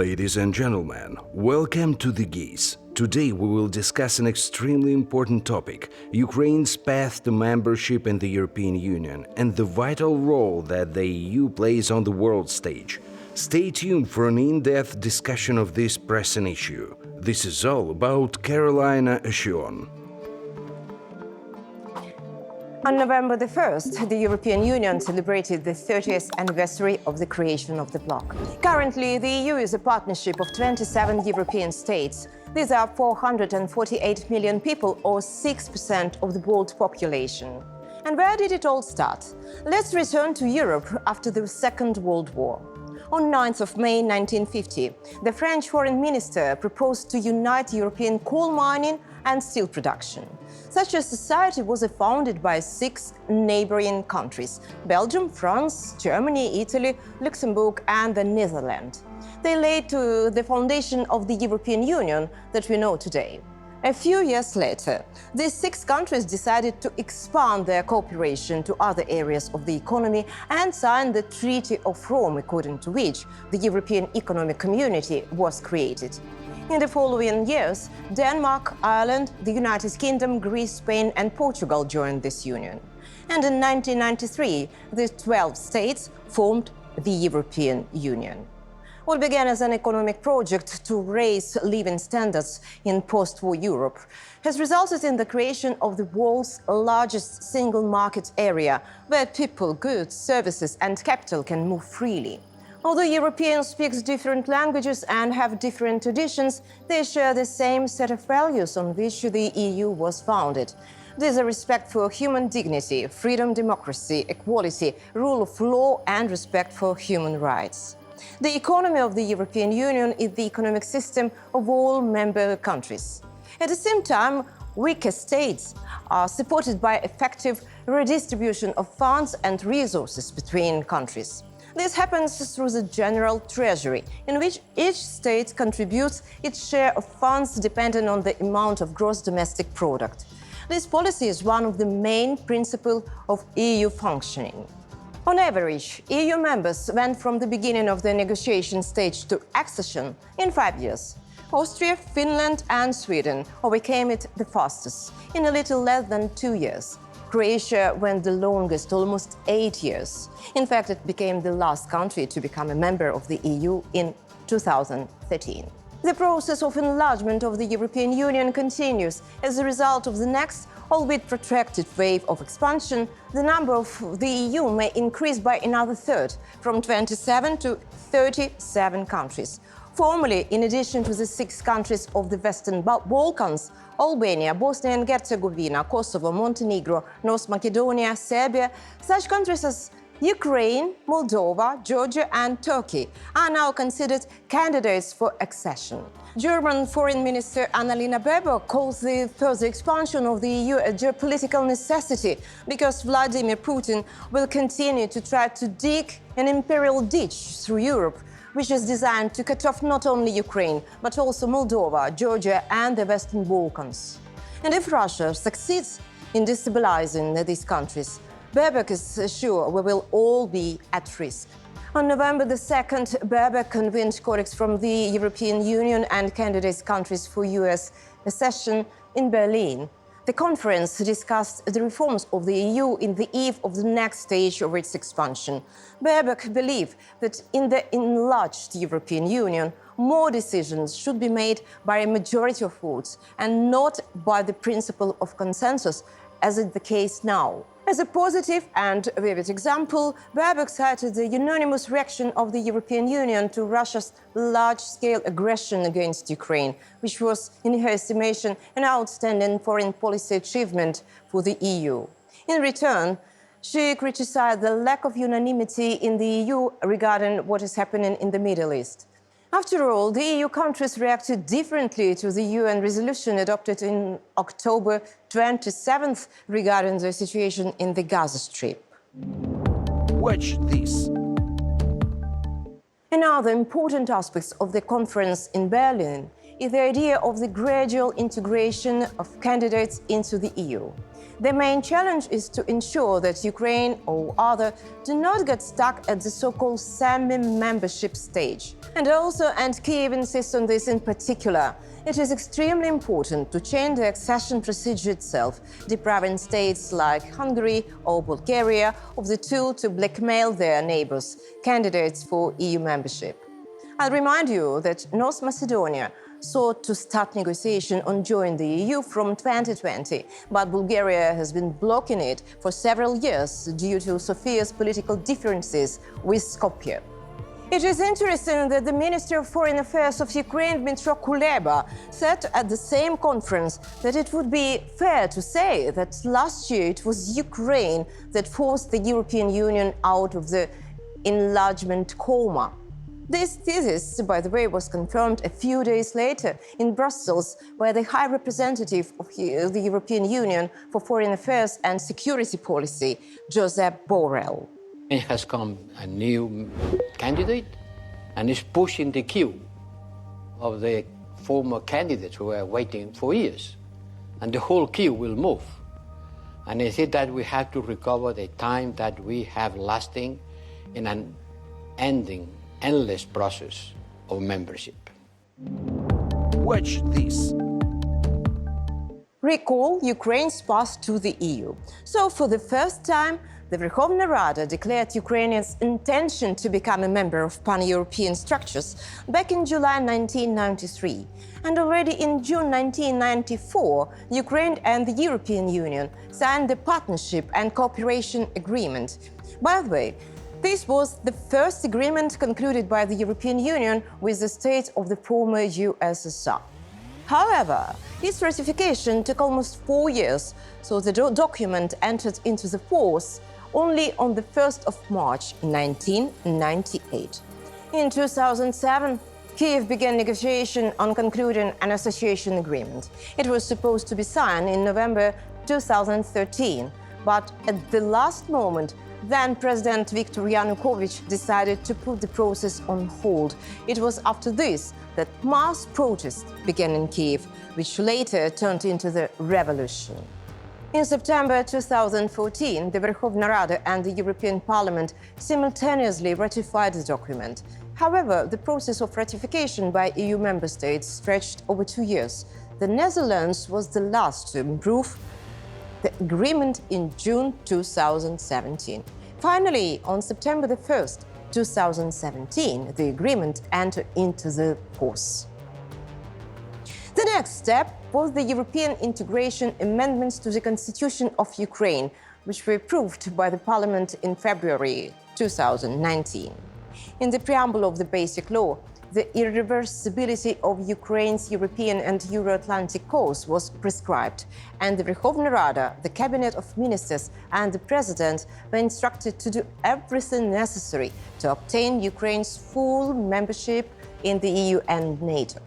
Ladies and gentlemen, welcome to The Geese. Today we will discuss an extremely important topic, Ukraine's path to membership in the European Union and the vital role that the EU plays on the world stage. Stay tuned for an in-depth discussion of this pressing issue. This is all about Karolina Ashion. On November the 1st, the European Union celebrated the 30th anniversary of the creation of the bloc. Currently, the EU is a partnership of 27 European states. These are 448 million people, or 6% of the world population. And where did it all start? Let's return to Europe after the Second World War. On 9th of May 1950, the French foreign minister proposed to unite European coal mining and steel production. Such a society was founded by 6 neighboring countries: Belgium, France, Germany, Italy, Luxembourg, and the Netherlands. They laid the foundation of the European Union that we know today. A few years later, these 6 countries decided to expand their cooperation to other areas of the economy and signed the Treaty of Rome, according to which the European Economic Community was created. In the following years, Denmark, Ireland, the United Kingdom, Greece, Spain, and Portugal joined this union. And in 1993, the 12 states formed the European Union. What began as an economic project to raise living standards in post-war Europe has resulted in the creation of the world's largest single market area, where people, goods, services, and capital can move freely. Although Europeans speak different languages and have different traditions, they share the same set of values on which the EU was founded. These are respect for human dignity, freedom, democracy, equality, rule of law, and respect for human rights. The economy of the European Union is the economic system of all member countries. At the same time, weaker states are supported by effective redistribution of funds and resources between countries. This happens through the general treasury, in which each state contributes its share of funds depending on the amount of gross domestic product. This policy is one of the main principles of EU functioning. On average, EU members went from the beginning of the negotiation stage to accession in 5 years. Austria, Finland, and Sweden overcame it the fastest, in a little less than 2 years. Croatia went the longest, almost 8 years. In fact, it became the last country to become a member of the EU in 2013. The process of enlargement of the European Union continues. As a result of the next, albeit protracted wave of expansion, the number of the EU may increase by another third, from 27 to 37 countries. Formally, in addition to the 6 countries of the Western Balkans, Albania, Bosnia and Herzegovina, Kosovo, Montenegro, North Macedonia, Serbia, such countries as Ukraine, Moldova, Georgia, and Turkey are now considered candidates for accession. German Foreign Minister Annalena Baerbock calls the further expansion of the EU a geopolitical necessity because Vladimir Putin will continue to try to dig an imperial ditch through Europe, which is designed to cut off not only Ukraine, but also Moldova, Georgia, and the Western Balkans. And if Russia succeeds in destabilizing these countries, Baerbock is sure we will all be at risk. On November the 2nd, Baerbock convened colleagues from the European Union and candidate countries for US accession in Berlin. The conference discussed the reforms of the EU in the eve of the next stage of its expansion. Baerbock believed that in the enlarged European Union, more decisions should be made by a majority of votes and not by the principle of consensus, as is the case now. As a positive and vivid example, Baerbock cited the unanimous reaction of the European Union to Russia's large-scale aggression against Ukraine, which was, in her estimation, an outstanding foreign policy achievement for the EU. In return, she criticized the lack of unanimity in the EU regarding what is happening in the Middle East. After all, the EU countries reacted differently to the UN resolution adopted in October 27th regarding the situation in the Gaza Strip. Watch this. Another important aspect of the conference in Berlin is the idea of the gradual integration of candidates into the EU. The main challenge is to ensure that Ukraine or other do not get stuck at the so-called semi-membership stage. And Kyiv insists on this in particular. It is extremely important to change the accession procedure itself, depriving states like Hungary or Bulgaria of the tool to blackmail their neighbors, candidates for EU membership. I'll remind you that North Macedonia sought to start negotiation on joining the EU from 2020, but Bulgaria has been blocking it for several years due to Sofia's political differences with Skopje. It is interesting that the Minister of Foreign Affairs of Ukraine, Dmytro Kuleba, said at the same conference that it would be fair to say that last year it was Ukraine that forced the European Union out of the enlargement coma. This thesis, by the way, was confirmed a few days later in Brussels by the High Representative of the European Union for Foreign Affairs and Security Policy, Josep Borrell. It has come a new candidate and is pushing the queue of the former candidates who were waiting for years. And the whole queue will move. And I think that we have to recover the time that we have lasting in an endless process of membership. Watch this. Recall Ukraine's path to the EU. So for the first time, the Verkhovna Rada declared Ukraine's intention to become a member of pan-European structures back in July 1993. And already in June 1994, Ukraine and the European Union signed the Partnership and Cooperation Agreement. By the way, this was the first agreement concluded by the European Union with the states of the former USSR. However, its ratification took almost 4 years, so the document entered into the force only on the 1st of March 1998. In 2007, Kyiv began negotiation on concluding an association agreement. It was supposed to be signed in November 2013, but at the last moment, then President Viktor Yanukovych decided to put the process on hold. It was after this that mass protests began in Kyiv, which later turned into the revolution. In September 2014, the Verkhovna Rada and the European Parliament simultaneously ratified the document. However, the process of ratification by EU member states stretched over 2 years. The Netherlands was the last to improve the agreement in June 2017. Finally, on September 1st, 2017, the agreement entered into the force. The next step was the European integration amendments to the Constitution of Ukraine, which were approved by the Parliament in February 2019. In the preamble of the Basic Law, the irreversibility of Ukraine's European and Euro-Atlantic course was prescribed, and the Verkhovna Rada, the Cabinet of Ministers, and the President were instructed to do everything necessary to obtain Ukraine's full membership in the EU and NATO.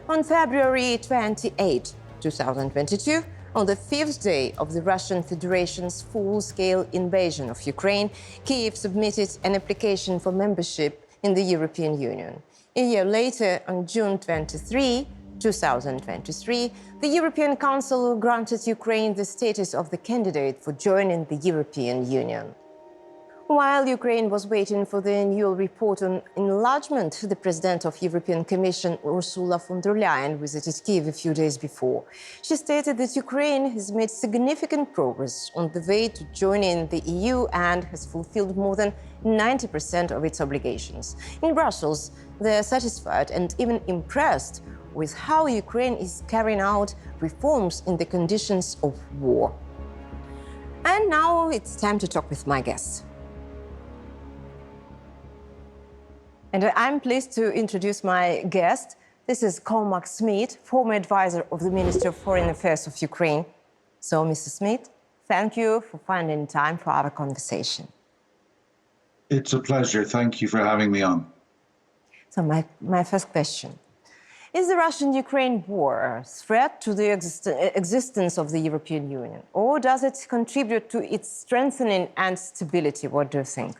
On February 28, 2022, on the 5th day of the Russian Federation's full-scale invasion of Ukraine, Kyiv submitted an application for membership in the European Union. A year later, on June 23, 2023, the European Council granted Ukraine the status of the candidate for joining the European Union. While Ukraine was waiting for the annual report on enlargement, the President of the European Commission, Ursula von der Leyen, visited Kyiv a few days before. She stated that Ukraine has made significant progress on the way to joining the EU and has fulfilled more than 90% of its obligations. In Brussels, they are satisfied and even impressed with how Ukraine is carrying out reforms in the conditions of war. And now it's time to talk with my guests. And I'm pleased to introduce my guest. This is Cormac Smith, former advisor of the Minister of Foreign Affairs of Ukraine. So, Mr. Smith, thank you for finding time for our conversation. It's a pleasure. Thank you for having me on. So my first question. Is the Russian-Ukraine war a threat to the existence of the European Union? Or does it contribute to its strengthening and stability? What do you think?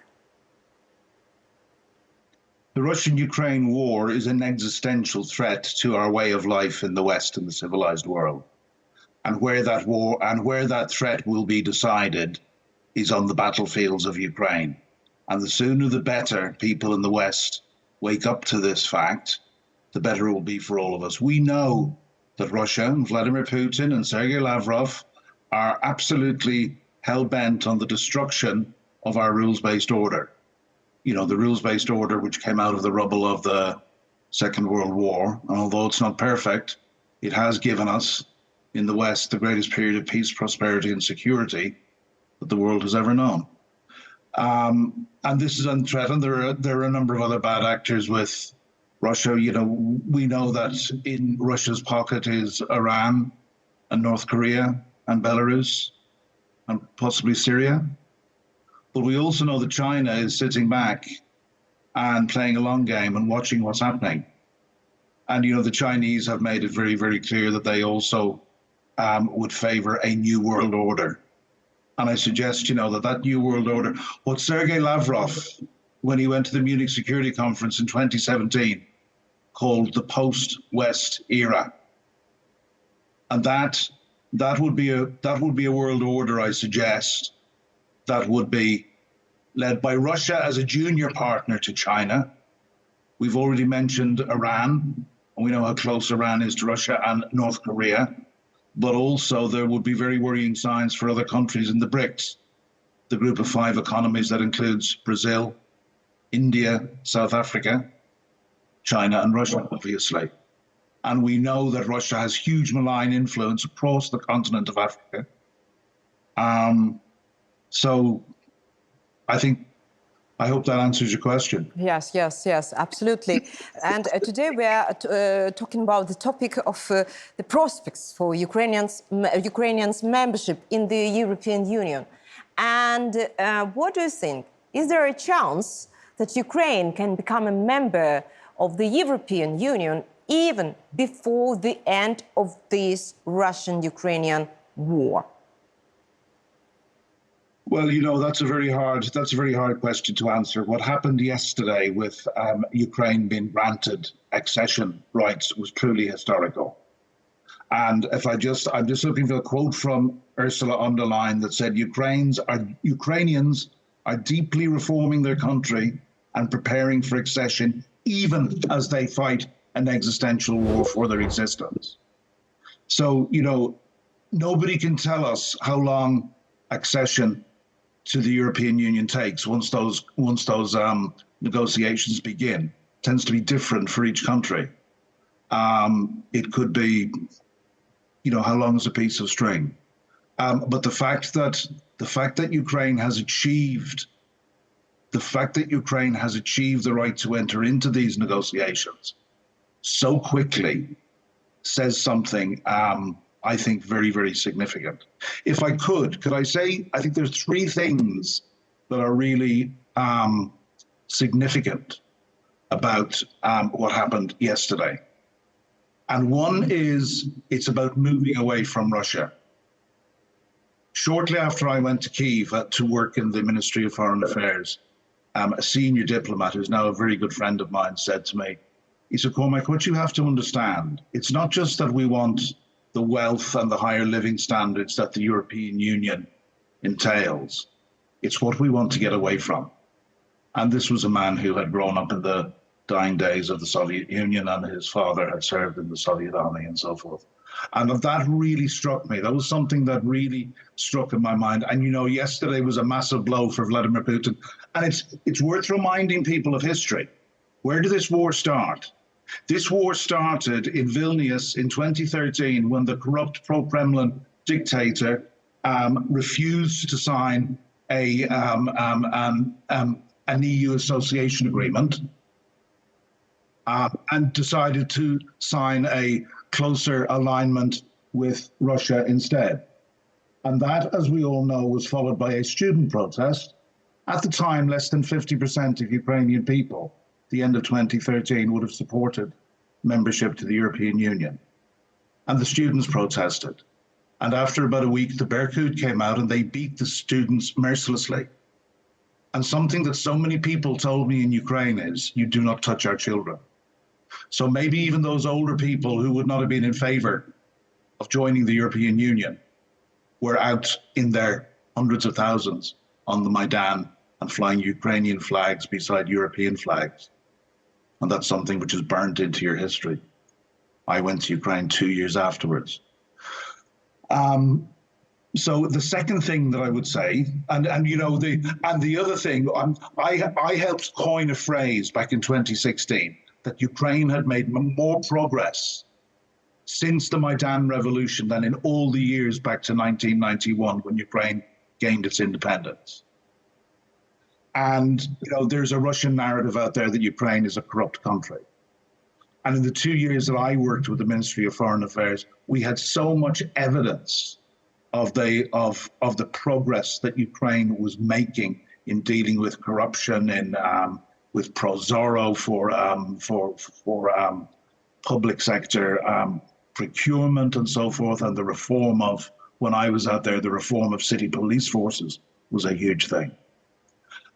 The Russian-Ukraine war is an existential threat to our way of life in the West and the civilized world. and where that threat will be decided is on the battlefields of Ukraine. And the sooner the better people in the West wake up to this fact, the better it will be for all of us. We know that Russia and Vladimir Putin and Sergei Lavrov are absolutely hell-bent on the destruction of our rules-based order. You know, the rules-based order which came out of the rubble of the Second World War. And although it's not perfect, it has given us, in the West, the greatest period of peace, prosperity, and security that the world has ever known. And this is unthreatened. There are a number of other bad actors with Russia. You know, we know that in Russia's pocket is Iran and North Korea and Belarus and possibly Syria. But we also know that China is sitting back and playing a long game and watching what's happening. And, you know, the Chinese have made it very, very clear that they also would favor a new world order. And I suggest, you know, that new world order, what Sergei Lavrov, when he went to the Munich Security Conference in 2017, called the post-West era. And that would be a world order, I suggest, that would be led by Russia as a junior partner to China. We've already mentioned Iran, and we know how close Iran is to Russia and North Korea. But also there would be very worrying signs for other countries in the BRICS, the group of 5 economies that includes Brazil, India, South Africa, China, and Russia, obviously. And we know that Russia has huge malign influence across the continent of Africa. So I hope that answers your question. Yes, absolutely. And today we are talking about the topic of the prospects for Ukrainians' membership in the European Union. And what do you think? Is there a chance that Ukraine can become a member of the European Union even before the end of this Russian-Ukrainian war? Well, you know, that's a very hard question to answer. What happened yesterday with Ukraine being granted accession rights was truly historical. And I'm just looking for a quote from Ursula von der Leyen that said, Ukrainians are deeply reforming their country and preparing for accession, even as they fight an existential war for their existence. So, you know, nobody can tell us how long accession to the European Union takes once those negotiations begin. It tends to be different for each country. It could be, you know, how long is a piece of string? But the fact that Ukraine has achieved the right to enter into these negotiations so quickly says something I think very, very significant. If I could I say, I think there's 3 things that are really significant about what happened yesterday. And one is, it's about moving away from Russia. Shortly after I went to Kyiv to work in the Ministry of Foreign Affairs, a senior diplomat who's now a very good friend of mine said to me, he said, Cormac, what you have to understand, it's not just that we want the wealth and the higher living standards that the European Union entails. It's what we want to get away from. And this was a man who had grown up in the dying days of the Soviet Union, and his father had served in the Soviet army and so forth. And that really struck me. That was something that really struck in my mind. And, you know, yesterday was a massive blow for Vladimir Putin. And it's worth reminding people of history. Where did this war start? This war started in Vilnius in 2013 when the corrupt pro-Kremlin dictator refused to sign an EU association agreement and decided to sign a closer alignment with Russia instead. And that, as we all know, was followed by a student protest. At the time, less than 50% of Ukrainian people, the end of 2013, would have supported membership to the European Union. And the students protested. And after about a week, the Berkut came out and they beat the students mercilessly. And something that so many people told me in Ukraine is, you do not touch our children. So maybe even those older people who would not have been in favor of joining the European Union were out in their hundreds of thousands on the Maidan and flying Ukrainian flags beside European flags. And that's something which is burnt into your history. I went to Ukraine 2 years afterwards. So the second thing that I would say, and you know, the other thing, I helped coin a phrase back in 2016 that Ukraine had made more progress since the Maidan revolution than in all the years back to 1991 when Ukraine gained its independence. And you know, there's a Russian narrative out there that Ukraine is a corrupt country. And in the 2 years that I worked with the Ministry of Foreign Affairs, we had so much evidence of the progress that Ukraine was making in dealing with corruption, in with Prozoro for public sector procurement and so forth, and the reform of, when I was out there, the reform of city police forces was a huge thing.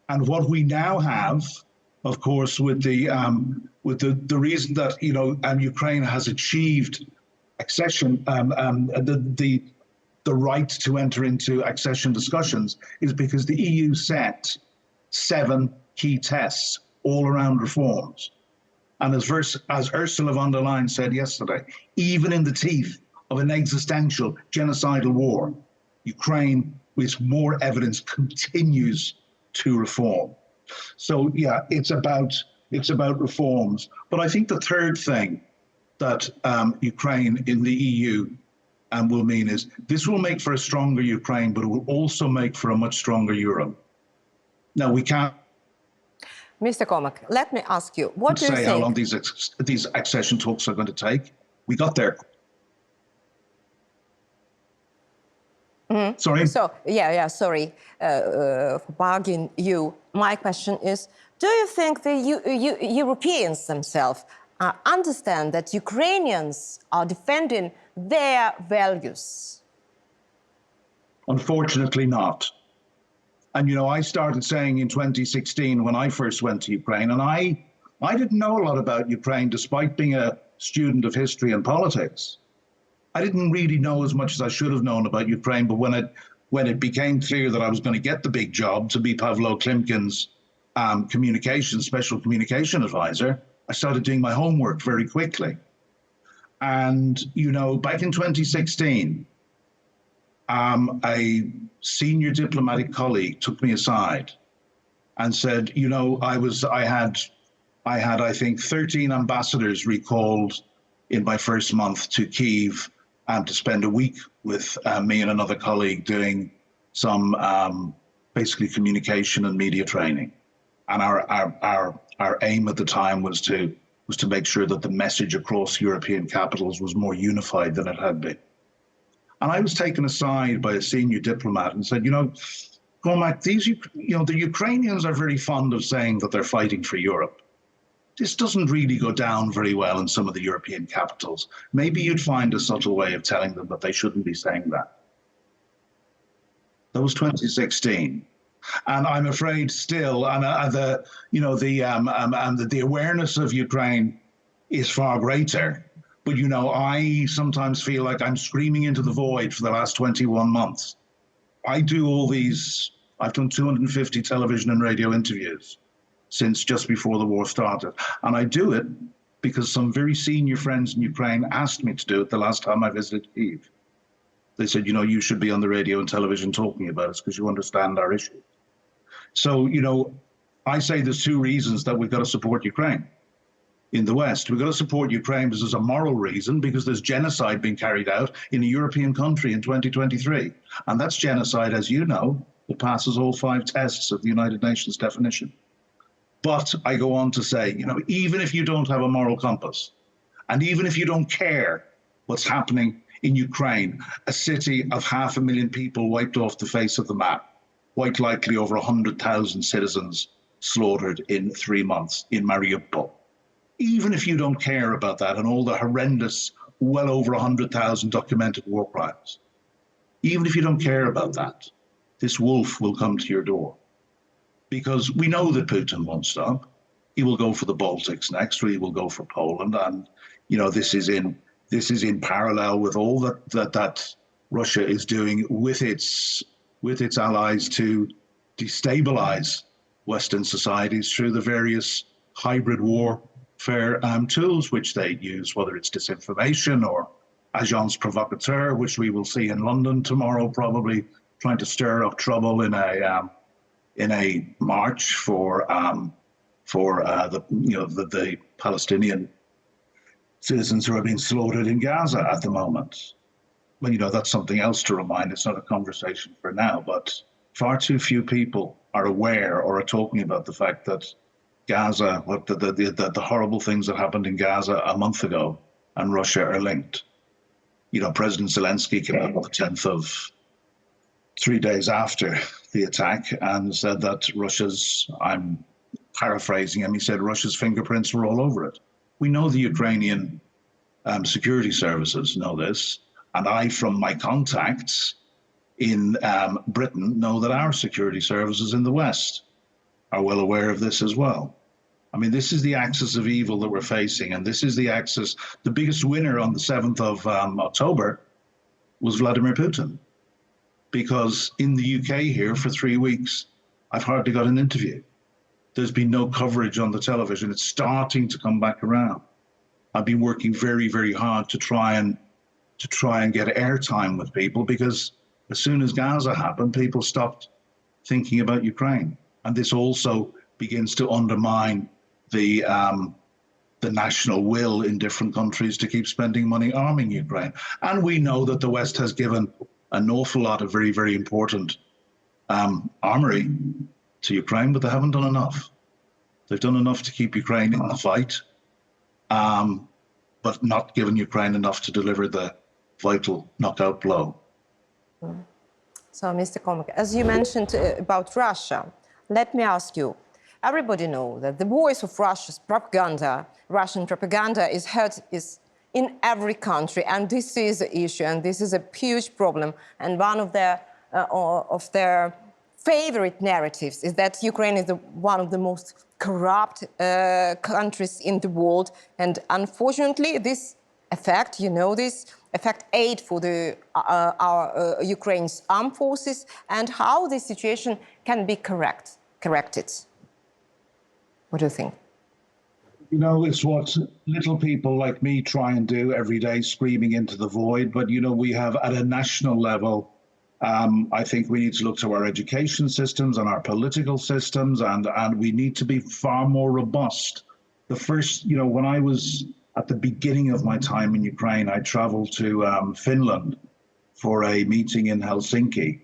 And what we now have, of course, with the reason that, you know, Ukraine has achieved accession, the right to enter into accession discussions is because the EU set 7 key tests all around reforms. And as Ursula von der Leyen said yesterday, even in the teeth of an existential genocidal war, Ukraine, with more evidence, continues to reform. So yeah, it's about reforms. But I think the third thing that Ukraine in the EU will mean is this will make for a stronger Ukraine, but it will also make for a much stronger Europe. Now, we can't Mr. Cormac, let me ask you, what do you say think? how long these accession talks are going to take. We got there. Sorry? So, sorry for bugging you. My question is, do you think the Europeans themselves understand that Ukrainians are defending their values? Unfortunately not. And, you know, I started saying in 2016 when I first went to Ukraine, and I didn't know a lot about Ukraine despite being a student of history and politics. I didn't really know as much as I should have known about Ukraine, but when it became clear that I was going to get the big job to be Pavlo Klimkin's special communication advisor, I started doing my homework very quickly. And, you know, back in 2016, a senior diplomatic colleague took me aside and said, you know, I had, I think, 13 ambassadors recalled in my first month to Kyiv to spend a week with me and another colleague doing some basically communication and media training. And our aim at the time was to make sure that the message across European capitals was more unified than it had been. And I was taken aside by a senior diplomat and said, you know, Cormac, the Ukrainians are very fond of saying that they're fighting for Europe. This doesn't really go down very well in some of the European capitals. Maybe you'd find a subtle way of telling them that they shouldn't be saying that. That was 2016. And I'm afraid still, and the awareness of Ukraine is far greater. But, you know, I sometimes feel like I'm screaming into the void for the last 21 months. I do all these, I've done 250 television and radio interviews since just before the war started. And I do it because some very senior friends in Ukraine asked me to do it the last time I visited Kyiv. They said, you know, you should be on the radio and television talking about us because you understand our issues. So, you know, I say there's 2 reasons that we've got to support Ukraine. In the West, we've got to support Ukraine because there's a moral reason, because there's genocide being carried out in a European country in 2023. And that's genocide, as you know, it passes all 5 tests of the United Nations definition. But I go on to say, you know, even if you don't have a moral compass, and even if you don't care what's happening in Ukraine, a city of 500,000 people wiped off the face of the map, quite likely over 100,000 citizens slaughtered in 3 months in Mariupol. Even if you don't care about that and all the horrendous, well over 100,000 documented war crimes, even if you don't care about that, this wolf will come to your door. Because we know that Putin won't stop. He will go for the Baltics next, or he will go for Poland. And, you know, this is in This is in parallel with all that Russia is doing with its allies to destabilize Western societies through the various hybrid warfare tools which they use, whether it's disinformation or agents provocateurs, which we will see in London tomorrow, probably trying to stir up trouble in a march for the Palestinian citizens who are being slaughtered in Gaza at the moment. Well, that's something else to remind. It's not a conversation for now, but far too few people are aware or are talking about the fact that Gaza, the horrible things that happened in Gaza a month ago, and Russia are linked. President Zelensky came out on the 10th of 3 days after the attack and said that I'm paraphrasing him, he said Russia's fingerprints were all over it. We know the Ukrainian security services know this, and I, from my contacts in Britain, know that our security services in the West are well aware of this as well. I mean, this is the axis of evil that we're facing, and this is the axis. The biggest winner on the 7th of October was Vladimir Putin, because in the UK here for 3 weeks, I've hardly got an interview. There's been no coverage on the television. It's starting to come back around. I've been working very, very hard to try and get airtime with people, because as soon as Gaza happened, people stopped thinking about Ukraine, and this also begins to undermine the national will in different countries to keep spending money arming Ukraine. And we know that the West has given an awful lot of very, very important armory to Ukraine, but they haven't done enough. They've done enough to keep Ukraine in the fight, but not given Ukraine enough to deliver the vital knockout blow. So, Mr. Cormac, as you mentioned about Russia, let me ask you, everybody knows that the voice of Russia's propaganda, Russian propaganda, is heard in every country, and this is the issue, and this is a huge problem. And one of their favorite narratives is that Ukraine is one of the most corrupt countries in the world, and unfortunately, this affect aid for our Ukraine's armed forces, and how this situation can be corrected. What do you think? It's what little people like me try and do every day, screaming into the void. But, we have at a national level, I think we need to look to our education systems and our political systems, and we need to be far more robust. The first, when I was at the beginning of my time in Ukraine, I traveled to Finland for a meeting in Helsinki,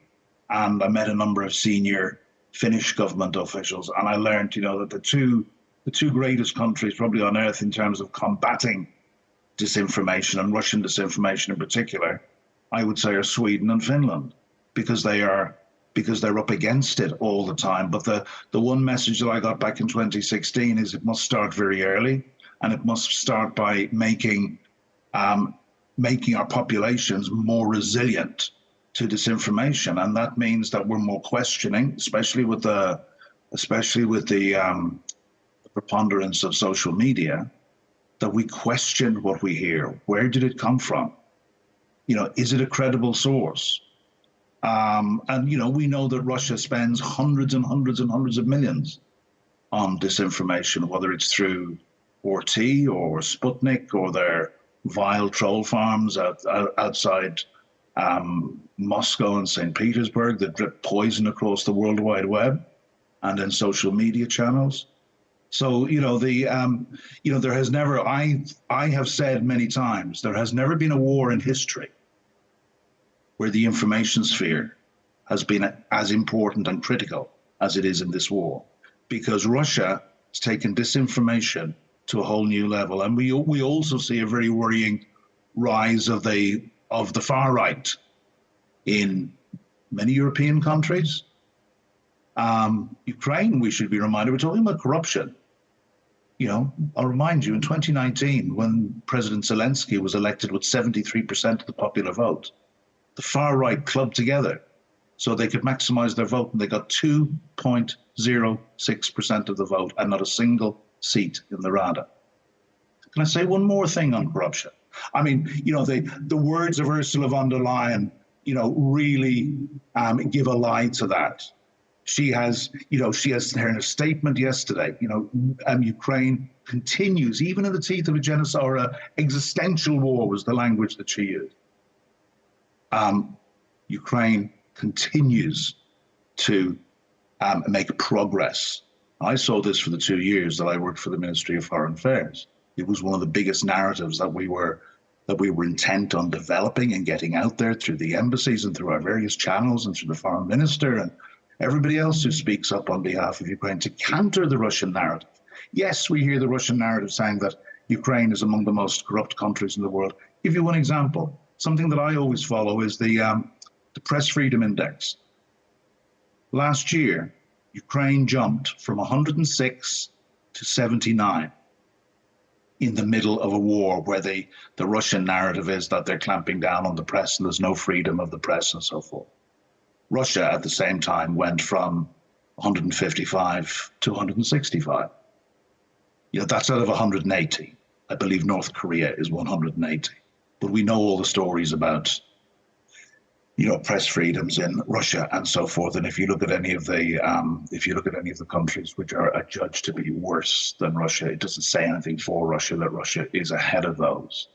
and I met a number of senior Finnish government officials, and I learned, that the two greatest countries probably on earth in terms of combating disinformation, and Russian disinformation in particular, I would say are Sweden and Finland, because they're up against it all the time. But the one message that I got back in 2016 is it must start very early, and it must start by making our populations more resilient to disinformation, and that means that we're more questioning, especially with the preponderance of social media, that we question what we hear. Where did it come from? Is it a credible source? And we know that Russia spends hundreds and hundreds and hundreds of millions on disinformation, whether it's through RT or Sputnik or their vile troll farms outside Moscow and St. Petersburg that drip poison across the World Wide Web and in social media channels. So, there has never, I have said many times, there has never been a war in history where the information sphere has been as important and critical as it is in this war, because Russia has taken disinformation to a whole new level. And we also see a very worrying rise of the far right in many European countries. Ukraine, we should be reminded, we're talking about corruption. I'll remind you, in 2019, when President Zelensky was elected with 73% of the popular vote, the far right clubbed together so they could maximize their vote, and they got 2.06% of the vote and not a single seat in the Rada. Can I say one more thing on corruption? I mean, the words of Ursula von der Leyen, really give a lie to that. She has in a statement yesterday, Ukraine continues, even in the teeth of a genocide or an existential war was the language that she used. Ukraine continues to make progress. I saw this for the 2 years that I worked for the Ministry of Foreign Affairs. It was one of the biggest narratives that we were intent on developing and getting out there through the embassies and through our various channels and through the foreign minister and everybody else who speaks up on behalf of Ukraine to counter the Russian narrative. Yes, we hear the Russian narrative saying that Ukraine is among the most corrupt countries in the world. I'll give you one example. Something that I always follow is the Press Freedom Index. Last year, Ukraine jumped from 106 to 79 in the middle of a war where the Russian narrative is that they're clamping down on the press and there's no freedom of the press and so forth. Russia, at the same time, went from 155 to 165. That's out of 180. I believe North Korea is 180. But we know all the stories about, press freedoms in Russia and so forth. And if you look at any of the countries which are adjudged to be worse than Russia, it doesn't say anything for Russia that Russia is ahead of those.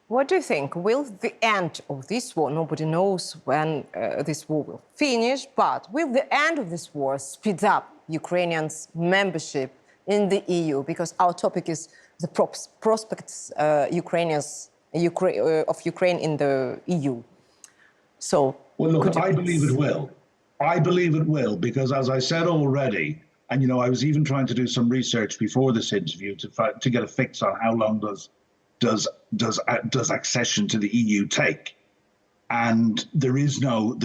What do you think? Will the end of this war, nobody knows when this war will finish, but will the end of this war speed up Ukrainians' membership in the EU? Because our topic is the prospects of Ukraine in the EU. So, well, look, I believe it will. I believe it will, because as I said already, and I was even trying to do some research before this interview to get a fix on how long does accession to the EU take, and there is no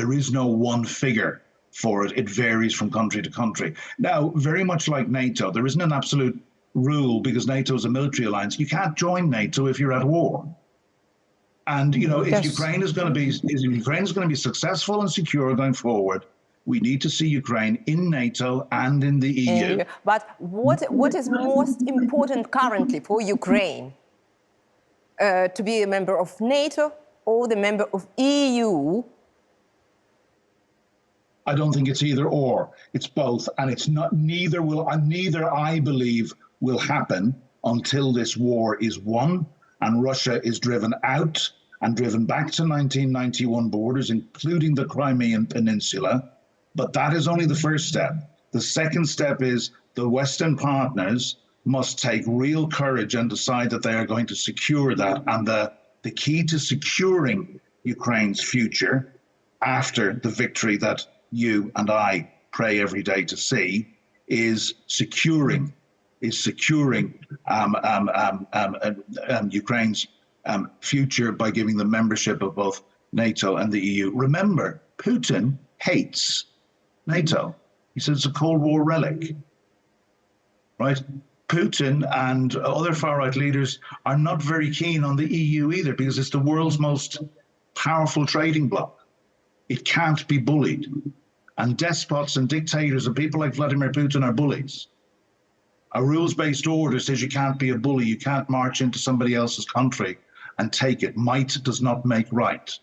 one figure for it. It varies from country to country. Now, very much like NATO, there isn't an absolute rule because NATO is a military alliance. You can't join NATO if you're at war. And if Ukraine is going to be successful and secure going forward, we need to see Ukraine in NATO and in the EU. But what is most important currently for Ukraine? To be a member of NATO or the member of EU? I don't think it's either or. It's both, and it's not. Neither I believe will happen until this war is won and Russia is driven out and driven back to 1991 borders, including the Crimean Peninsula. But that is only the first step. The second step is the Western partners must take real courage and decide that they are going to secure that. And the key to securing Ukraine's future after the victory that you and I pray every day to see is securing Ukraine's future by giving them membership of both NATO and the EU. Remember, Putin hates NATO. He says it's a Cold War relic, right? Putin and other far-right leaders are not very keen on the EU either because it's the world's most powerful trading bloc. It can't be bullied. And despots and dictators and people like Vladimir Putin are bullies. A rules-based order says you can't be a bully. You can't march into somebody else's country and take it. Might does not make right.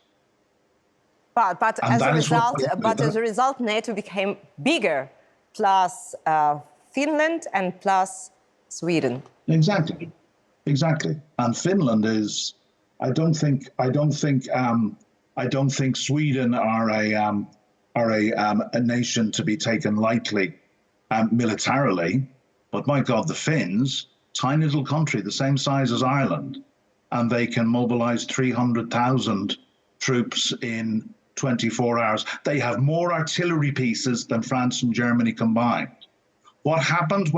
But as a result, NATO became bigger, plus Finland and plus Sweden. Exactly. And Finland is. I don't think Sweden are a nation to be taken lightly militarily. But my God, the Finns, tiny little country, the same size as Ireland, and they can mobilize 300,000 troops in 24 hours. They have more artillery pieces than France and Germany combined. What happened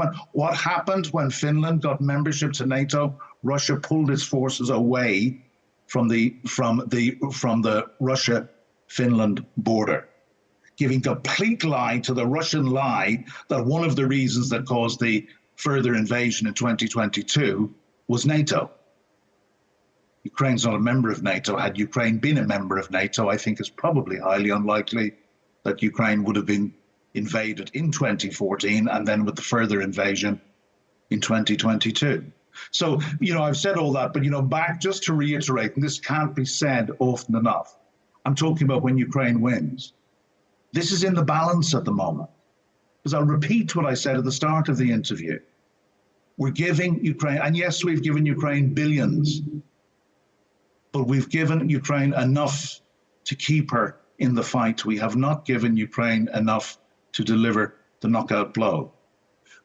when Finland got membership to NATO? Russia pulled its forces away from the Russia-Finland border, giving complete lie to the Russian lie that one of the reasons that caused the further invasion in 2022 was NATO. Ukraine's not a member of NATO. Had Ukraine been a member of NATO, I think it's probably highly unlikely that Ukraine would have been invaded in 2014 and then with the further invasion in 2022. So, I've said all that, but, back just to reiterate, and this can't be said often enough, I'm talking about when Ukraine wins. This is in the balance at the moment. Because I'll repeat what I said at the start of the interview. We're giving Ukraine, and yes, we've given Ukraine billions, but we've given Ukraine enough to keep her in the fight. We have not given Ukraine enough to deliver the knockout blow.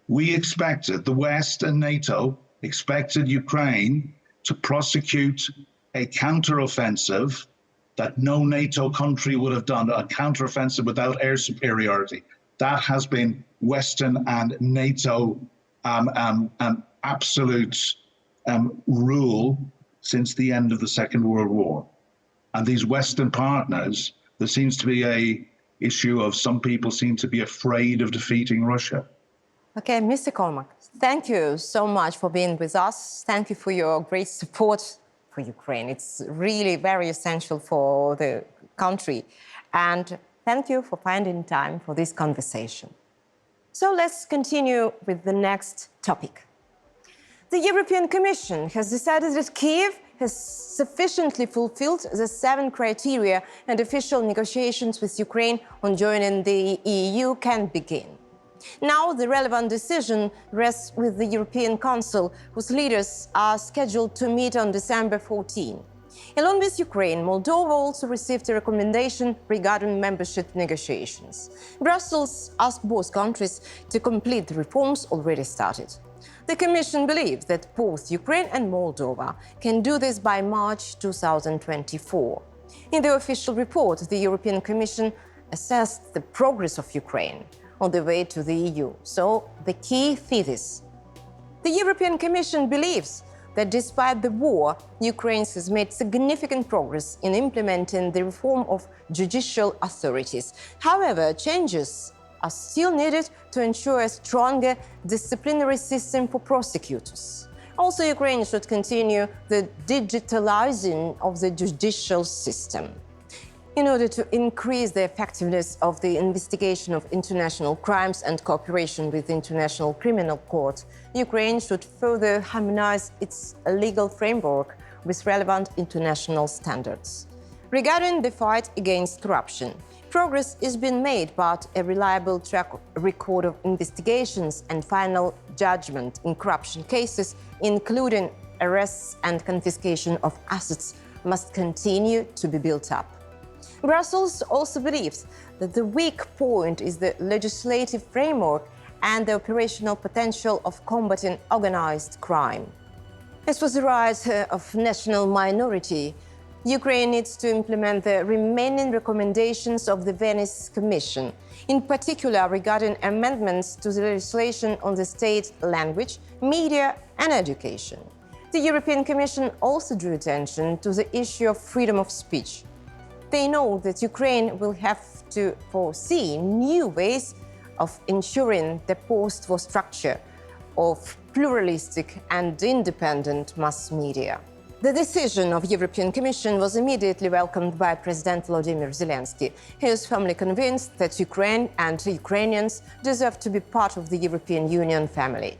We expected, the West and NATO expected Ukraine to prosecute a counteroffensive that no NATO country would have done, a counteroffensive without air superiority. That has been Western and NATO absolute rule since the end of the Second World War. And these Western partners, there seems to be an issue of some people seem to be afraid of defeating Russia. Okay, Mr. Cormac, thank you so much for being with us. Thank you for your great support for Ukraine. It's really very essential for the country. And thank you for finding time for this conversation. So let's continue with the next topic. The European Commission has decided that Kyiv has sufficiently fulfilled the 7 criteria and official negotiations with Ukraine on joining the EU can begin. Now, the relevant decision rests with the European Council, whose leaders are scheduled to meet on December 14. Along with Ukraine, Moldova also received a recommendation regarding membership negotiations. Brussels asked both countries to complete the reforms already started. The Commission believes that both Ukraine and Moldova can do this by March 2024. In the official report, the European Commission assessed the progress of Ukraine on the way to the EU. So, the key thesis. The European Commission believes that despite the war, Ukraine has made significant progress in implementing the reform of judicial authorities. However, changes are still needed to ensure a stronger disciplinary system for prosecutors. Also, Ukraine should continue the digitalizing of the judicial system. In order to increase the effectiveness of the investigation of international crimes and cooperation with the International Criminal Court, Ukraine should further harmonize its legal framework with relevant international standards. Regarding the fight against corruption, progress is being made, but a reliable track record of investigations and final judgment in corruption cases, including arrests and confiscation of assets, must continue to be built up. Brussels also believes that the weak point is the legislative framework and the operational potential of combating organized crime. As for the rights of national minority, Ukraine needs to implement the remaining recommendations of the Venice Commission, in particular regarding amendments to the legislation on the state language, media and education. The European Commission also drew attention to the issue of freedom of speech. They know that Ukraine will have to foresee new ways of ensuring the post-war structure of pluralistic and independent mass media. The decision of the European Commission was immediately welcomed by President Volodymyr Zelensky. He is firmly convinced that Ukraine and Ukrainians deserve to be part of the European Union family.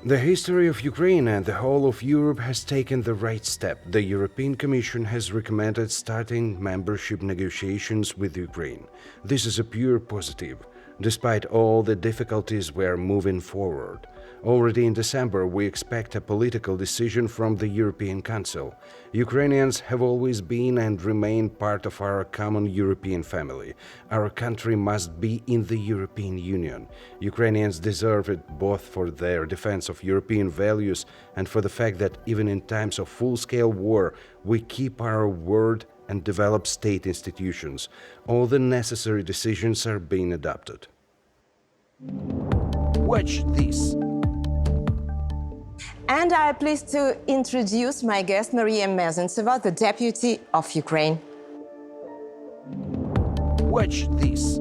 The history of Ukraine and the whole of Europe has taken the right step. The European Commission has recommended starting membership negotiations with Ukraine. This is a pure positive. Despite all the difficulties, we are moving forward. Already in December, we expect a political decision from the European Council. Ukrainians have always been and remain part of our common European family. Our country must be in the European Union. Ukrainians deserve it both for their defense of European values and for the fact that even in times of full-scale war, we keep our word and develop state institutions. All the necessary decisions are being adopted. Watch this. And I am pleased to introduce my guest, Maria Mezentseva, the Deputy of Ukraine. Watch this.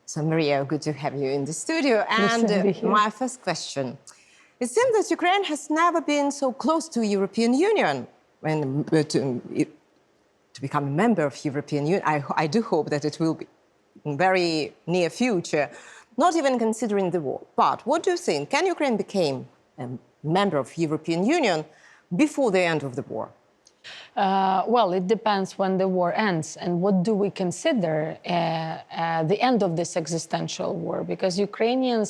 So, Maria, good to have you in the studio. Nice to be here. My first question. It seems that Ukraine has never been so close to the European Union. When to become a member of the European Union, I do hope that it will be in very near future. not even considering the war. But what do you think? Can Ukraine become a member of European Union before the end of the war? Well, it depends when the war ends and what do we consider the end of this existential war, because Ukrainians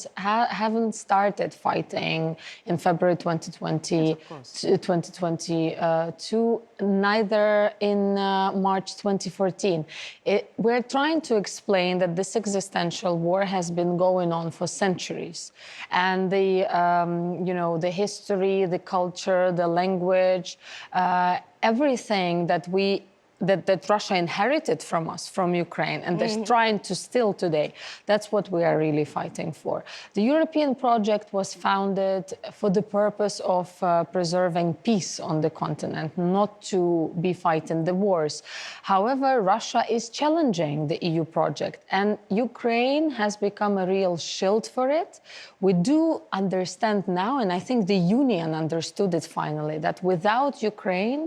haven't started fighting in February 2022, neither in March 2014. We're trying to explain that this existential war has been going on for centuries, and the history, the culture, the language, everything that Russia inherited from us, from Ukraine, and is trying to steal today. That's what we are really fighting for. The European project was founded for the purpose of preserving peace on the continent, not to be fighting the wars. However, Russia is challenging the EU project, and Ukraine has become a real shield for it. We do understand now, and I think the Union understood it finally, that without Ukraine,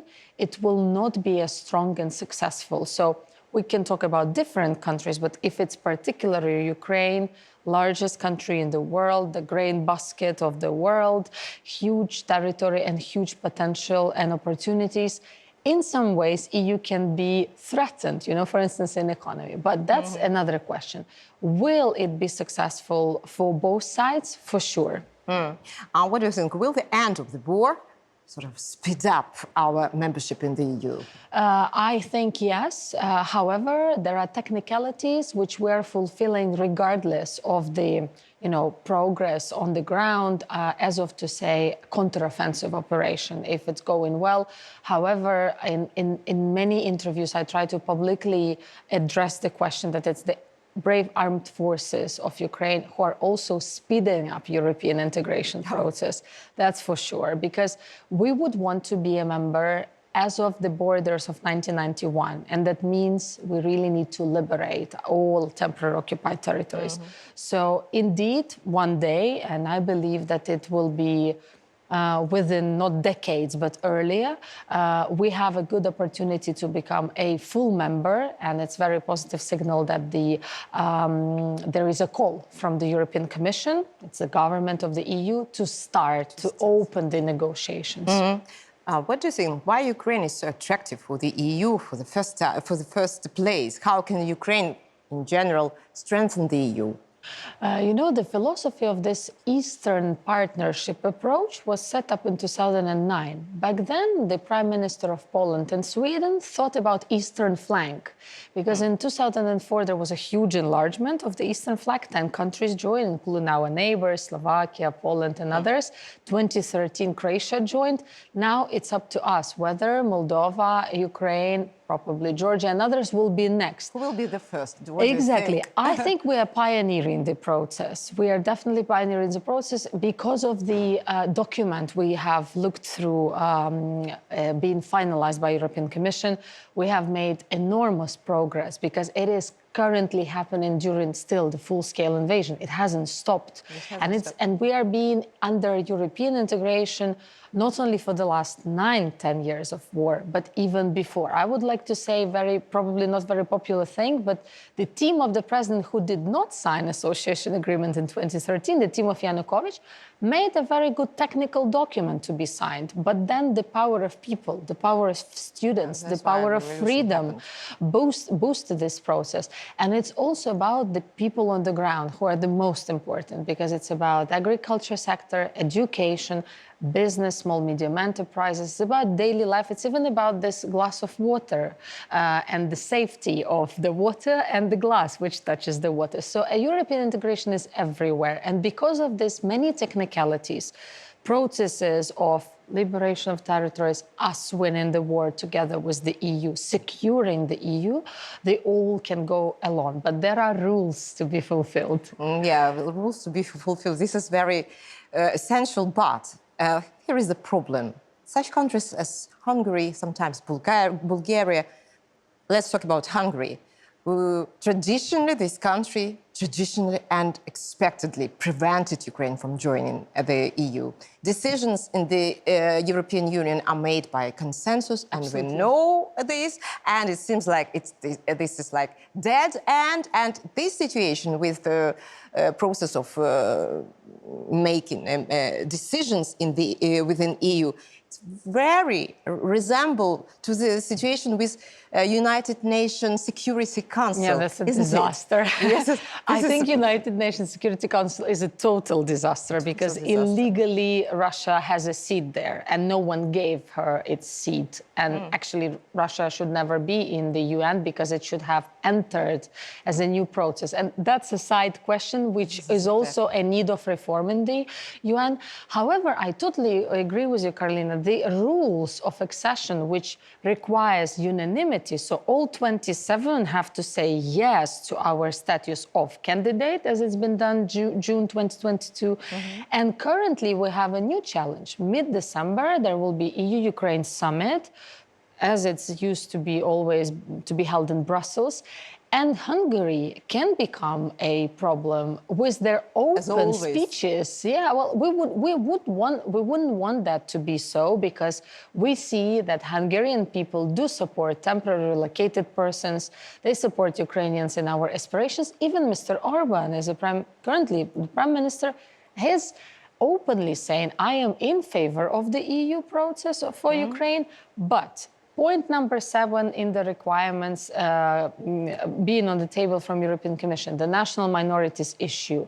it will not be as strong and successful. So we can talk about different countries, but if it's particularly Ukraine, largest country in the world, the grain basket of the world, huge territory and huge potential and opportunities, in some ways, EU can be threatened, for instance, in economy. But that's another question. Will it be successful for both sides? For sure. What do you think? Will the end of the war sort of speed up our membership in the EU? I think yes. However, there are technicalities which we are fulfilling regardless of the progress on the ground, as of to say, counteroffensive operation, if it's going well. However, in many interviews, I try to publicly address the question that it's the brave armed forces of Ukraine who are also speeding up European integration process. That's for sure, because we would want to be a member as of the borders of 1991, and that means we really need to liberate all temporary occupied territories. So indeed, one day, and I believe that it will be within not decades, but earlier, we have a good opportunity to become a full member, and it's a very positive signal that there is a call from the European Commission, it's the government of the EU, to start to open the negotiations. What do you think? Why Ukraine is so attractive for the EU for the first place? How can Ukraine, in general, strengthen the EU? The philosophy of this Eastern Partnership approach was set up in 2009. Back then, the Prime Minister of Poland and Sweden thought about Eastern flank, because in 2004, there was a huge enlargement of the Eastern flank. 10 countries joined, including our neighbors, Slovakia, Poland, and others. 2013, Croatia joined. Now it's up to us whether Moldova, Ukraine, probably Georgia and others will be next. Who will be the first? Exactly. I think we are pioneering the process. We are definitely pioneering the process because of the document we have looked through being finalized by European Commission. We have made enormous progress because it is currently happening during still the full-scale invasion. It hasn't stopped. And we are being under European integration not only for the last 9-10 years of war, but even before. I would like to say probably not very popular thing, but the team of the president who did not sign association agreement in 2013, the team of Yanukovych, made a very good technical document to be signed. But then the power of people, the power of students, the power of freedom boosted this process. And it's also about the people on the ground who are the most important, because it's about agriculture sector, education, business, small, medium enterprises. It's about daily life. It's even about this glass of water and the safety of the water and the glass which touches the water. So a European integration is everywhere. And because of this, many technicalities, processes of liberation of territories, us winning the war together with the EU, securing the EU, they all can go along. But there are rules to be fulfilled. Rules to be fulfilled. This is very essential, but here is the problem. Such countries as Hungary, sometimes Bulgaria, let's talk about Hungary, Traditionally, this country traditionally and expectedly prevented Ukraine from joining the EU. Decisions in the European Union are made by consensus, and we know this. And it seems like this is like dead end. And this situation with the process of making decisions in the within EU, it's very resemble to the situation with United Nations Security Council. Yeah, that's a isn't disaster. Yes, I think United Nations Security Council is a total disaster because illegally Russia has a seat there and no one gave her its seat. And actually, Russia should never be in the UN because it should have entered as a new process. And that's a side question, which is also a need of reform in the UN. However, I totally agree with you, Karolina. The rules of accession, which requires unanimity, so all 27 have to say yes to our status of candidate, as it's been done June 2022. And currently, we have a new challenge. Mid-December, there will be EU-Ukraine summit, as it's used to be always to be held in Brussels. And Hungary can become a problem with their open speeches. Yeah, well, we wouldn't want that to be so, because we see that Hungarian people do support temporarily relocated persons. They support Ukrainians in our aspirations. Even Mr. Orban, as currently the Prime Minister, is openly saying, I am in favor of the EU process for Ukraine, but point number 7 in the requirements being on the table from European Commission, the national minorities issue.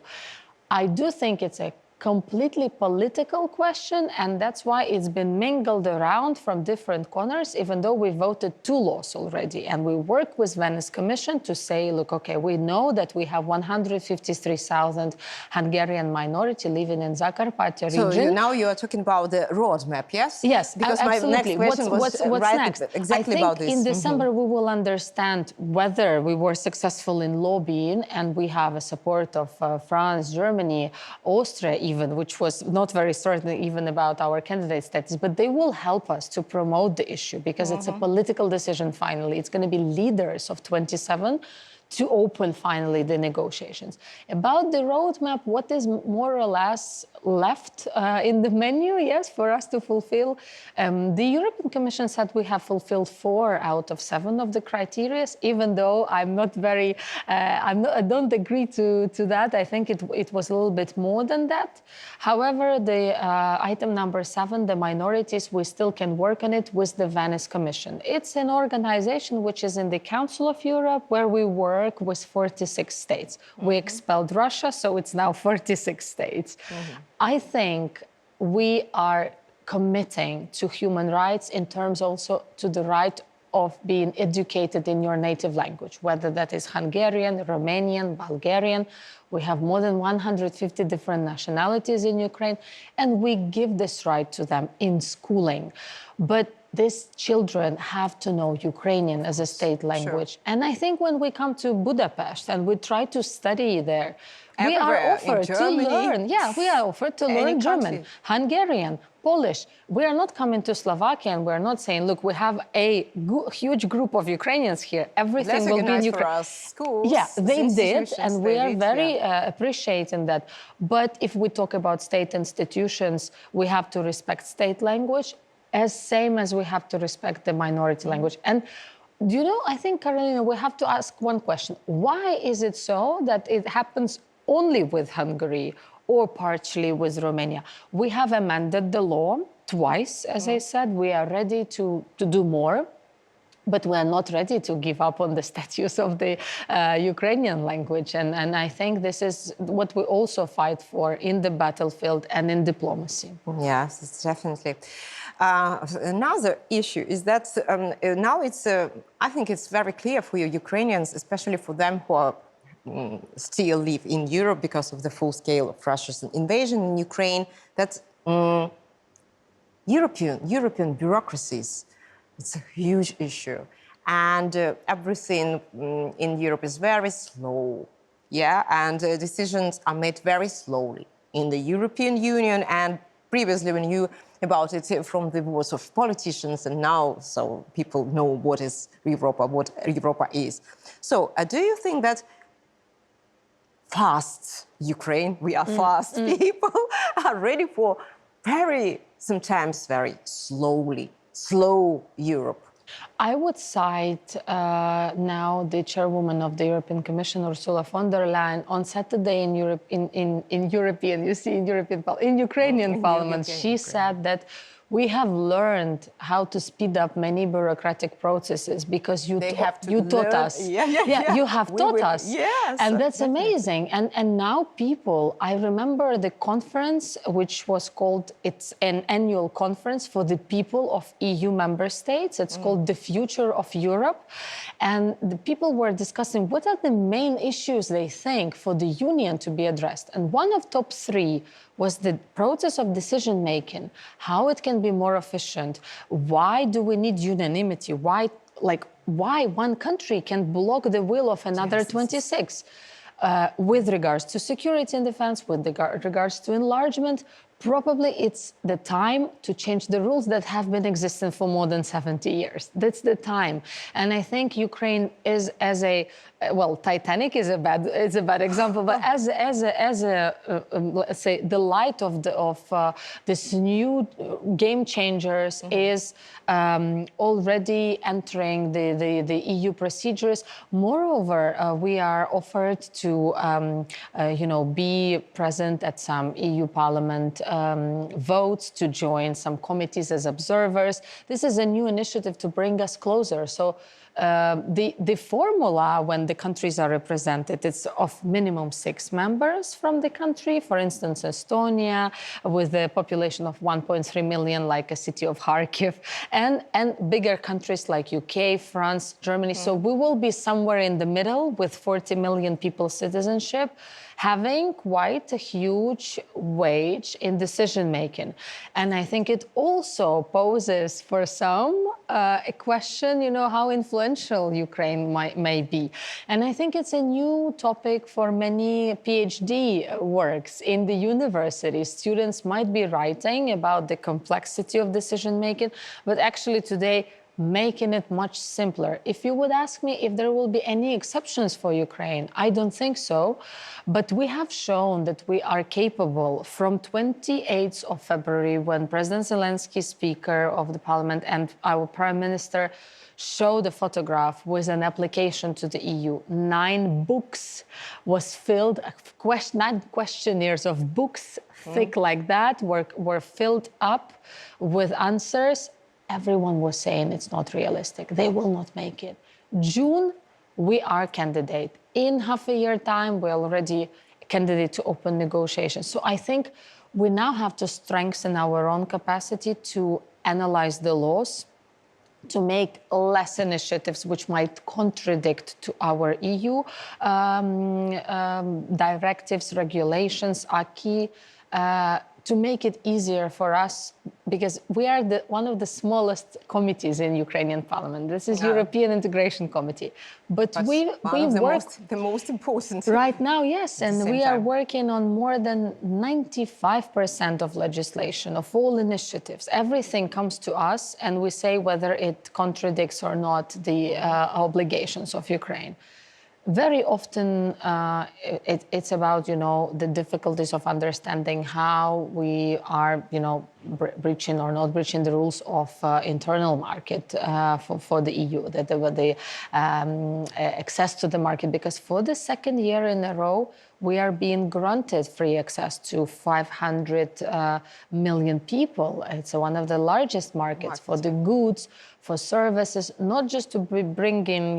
I do think it's a completely political question, and that's why it's been mingled around from different corners, even though we voted 2 laws already. And we work with Venice Commission to say, look, okay, we know that we have 153,000 Hungarian minority living in Zakarpattia region. So now you are talking about the roadmap, yes? Yes, because absolutely. my next question was what's right next? exactly about this. I think in December we will understand whether we were successful in lobbying, and we have a support of France, Germany, Austria even, which was not very certain even about our candidate status, but they will help us to promote the issue, because it's a political decision finally. It's going to be leaders of 27 to open finally the negotiations. About the roadmap, what is more or less left in the menu, yes, for us to fulfill? The European Commission said we have fulfilled 4 out of 7 of the criteria, even though I'm not very, I don't agree to that. I think it was a little bit more than that. However, the item number 7, the minorities, we still can work on it with the Venice Commission. It's an organization which is in the Council of Europe, where we work with 46 states. We expelled Russia, so it's now 46 states. I think we are committing to human rights in terms also to the right of being educated in your native language, whether that is Hungarian, Romanian, Bulgarian. We have more than 150 different nationalities in Ukraine, and we give this right to them in schooling. But these children have to know Ukrainian as a state language. Sure. And I think when we come to Budapest and we try to study there, we are offered to learn. Yeah, we are offered to learn German, Hungarian, Polish. We are not coming to Slovakia and we're not saying, look, we have a huge group of Ukrainians here. Everything will be in Ukraine. Schools, yeah, they did, and we are very appreciating that. But if we talk about state institutions, we have to respect state language, as same as we have to respect the minority language. And do you know, I think, Karolina, we have to ask one question. Why is it so that it happens only with Hungary or partially with Romania? We have amended the law twice, as I said. We are ready to do more, but we are not ready to give up on the status of the Ukrainian language. And I think this is what we also fight for in the battlefield and in diplomacy. Yes, it's definitely. Another issue is that now it's, I think it's very clear for you Ukrainians, especially for them who are still live in Europe because of the full scale of Russia's invasion in Ukraine, that European bureaucracies, it's a huge issue. And everything in Europe is very slow, yeah? And decisions are made very slowly in the European Union, and previously we knew about it from the words of politicians, and now so people know what is Europa, what Europa is. So do you think that fast Ukraine, we are fast people, are ready for sometimes very slow Europe? I would cite now the chairwoman of the European Commission, Ursula von der Leyen, on Saturday in Ukrainian Parliament. She said that we have learned how to speed up many bureaucratic processes because you taught us. You have taught us. Yes, and that's definitely amazing. And now people, I remember the conference, which was called, it's an annual conference for the people of EU member states. It's called The Future of Europe. And the people were discussing what are the main issues they think for the Union to be addressed. And one of top three was the process of decision-making, how it can be more efficient. Why do we need unanimity? Why one country can block the will of another 26? With regards to security and defense, with regards to enlargement, probably it's the time to change the rules that have been existing for more than 70 years. That's the time. And I think Ukraine is Titanic is a bad example, but as let's say the light of this new game changers is already entering the EU procedures. Moreover, we are offered to be present at some EU Parliament votes, to join some committees as observers. This is a new initiative to bring us closer. So the formula when the countries are represented, it's of minimum 6 members from the country. For instance, Estonia, with a population of 1.3 million, like a city of Kharkiv, and bigger countries like UK, France, Germany. So we will be somewhere in the middle with 40 million people citizenship, having quite a huge weight in decision-making. And I think it also poses for some a question, how influential Ukraine may be. And I think it's a new topic for many PhD works in the university. Students might be writing about the complexity of decision-making, but actually today, making it much simpler. If you would ask me if there will be any exceptions for Ukraine, I don't think so. But we have shown that we are capable from 28th of February, when President Zelensky, Speaker of the Parliament, and our Prime Minister showed a photograph with an application to the EU. 9 books was filled, 9 questionnaires of books thick like that were filled up with answers. Everyone was saying it's not realistic. They will not make it. June, we are candidate. In half a year time, we're already candidate to open negotiations. So I think we now have to strengthen our own capacity to analyze the laws, to make less initiatives which might contradict to our EU directives, regulations, acquis, to make it easier for us, because we are one of the smallest committees in Ukrainian Parliament. This is European Integration Committee. But we work the most important. Right now, yes, and we are working on more than 95% of legislation, of all initiatives. Everything comes to us, and we say whether it contradicts or not the obligations of Ukraine. Very often, it's about, the difficulties of understanding how we are, breaching or not breaching the rules of internal market for the EU, the access to the market. Because for the second year in a row, we are being granted free access to 500 million people. It's one of the largest markets for the goods, for services, not just to bring in,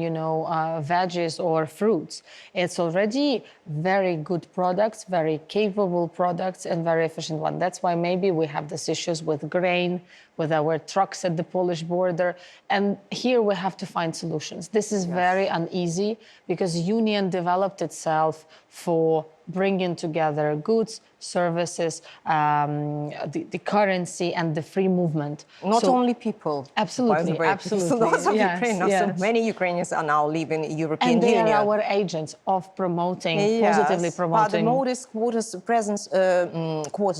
veggies or fruits. It's already very good products, very capable products, and very efficient one. That's why maybe we have these issues with grain, with our trucks at the Polish border. And here we have to find solutions. This is very uneasy, because Union developed itself for bringing together goods, services, the currency, and the free movement. Not only people. Absolutely, by the way, absolutely. Lots of Yes, Ukrainians, so yes. many Ukrainians are now leaving the European And they Union. are our agents of promoting, positively But the promoting. modest quotas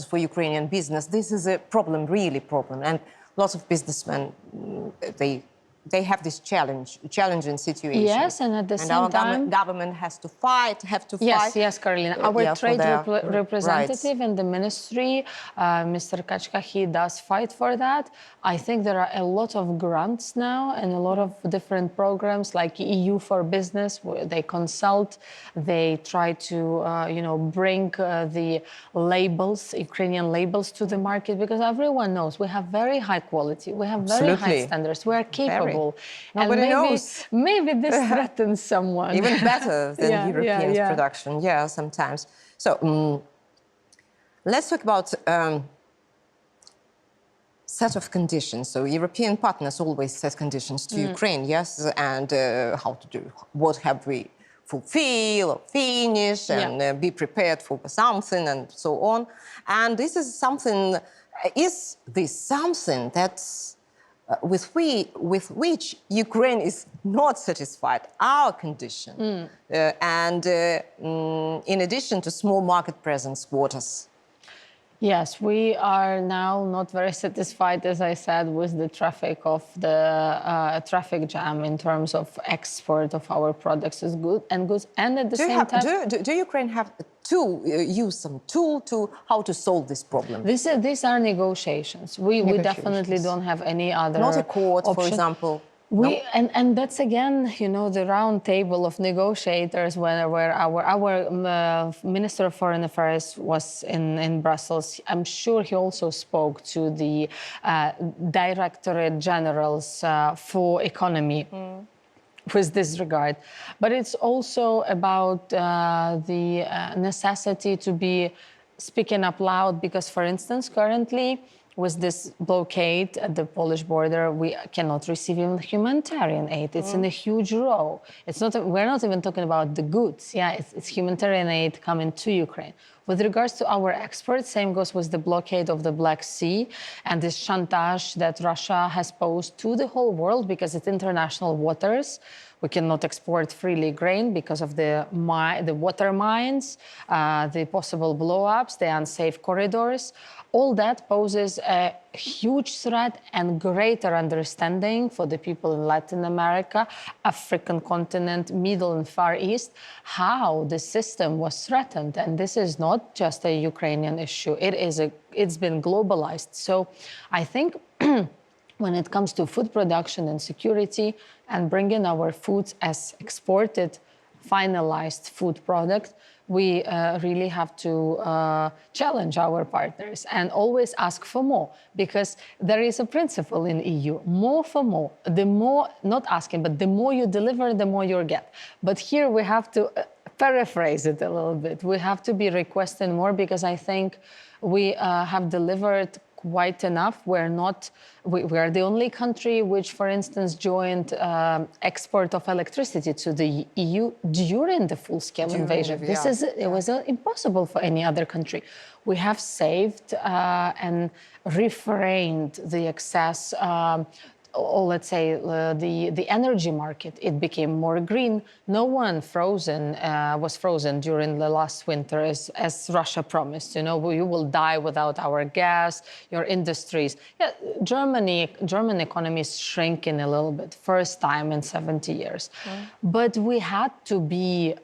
for Ukrainian business, this is a problem, really problem. And lots of businessmen, they have this challenging situation. Yes, and at the same time, government has to fight, Yes, Karolina. Our trade representative rights. in the ministry, Mr. Kachka, he does fight for that. I think there are a lot of grants now and a lot of different programs like EU for Business, where they consult, they try to, bring the labels, Ukrainian labels to the market, because everyone knows we have very high quality, we have very high standards, we are capable. Nobody knows. Maybe this threatens someone. Even better than European production, sometimes. So let's talk about set of conditions. So European partners always set conditions to Ukraine, yes, and how to do, what have we fulfill or finish, and be prepared for something, and so on. And this is something. Is this something that's with which Ukraine is not satisfied, our condition, and in addition to small market presence quotas? Yes, we are now not very satisfied, as I said, with the traffic of the traffic jam in terms of export of our products as goods, and at the same time. Do Ukraine have use some tool to how to solve this problem? These are negotiations. We definitely don't have any other. Not a court, option. For example. And that's again, the round table of negotiators where our Minister of Foreign Affairs was in Brussels. I'm sure he also spoke to the Directorate Generals for Economy. With this regard. But it's also about the necessity to be speaking up loud, because, for instance, currently, with this blockade at the Polish border, we cannot receive even humanitarian aid. It's in a huge row. We're not even talking about the goods. It's humanitarian aid coming to Ukraine. With regards to our exports, same goes with the blockade of the Black Sea and this chantage that Russia has posed to the whole world because it's international waters. We cannot export freely grain because of the water mines, the possible blow-ups, the unsafe corridors. All that poses a huge threat and greater understanding for the people in Latin America, African continent, Middle and Far East, how the system was threatened. And this is not just a Ukrainian issue. It's been globalized. So I think when it comes to food production and security and bringing our foods as exported, finalized food product, we really have to challenge our partners and always ask for more, because there is a principle in EU, more for more. The more, not asking, but the more you deliver, the more you get. But here we have to paraphrase it a little bit. We have to be requesting more, because I think we have delivered quite enough. We are the only country which, for instance, joined export of electricity to the EU during the full-scale invasion. It was impossible for any other country. We have saved and refrained the excess, or let's say the energy market. It became more green. No one was frozen during the last winter, as Russia promised. You will die without our gas, your industries. German economy is shrinking a little bit, first time in 70 years. But we had to be,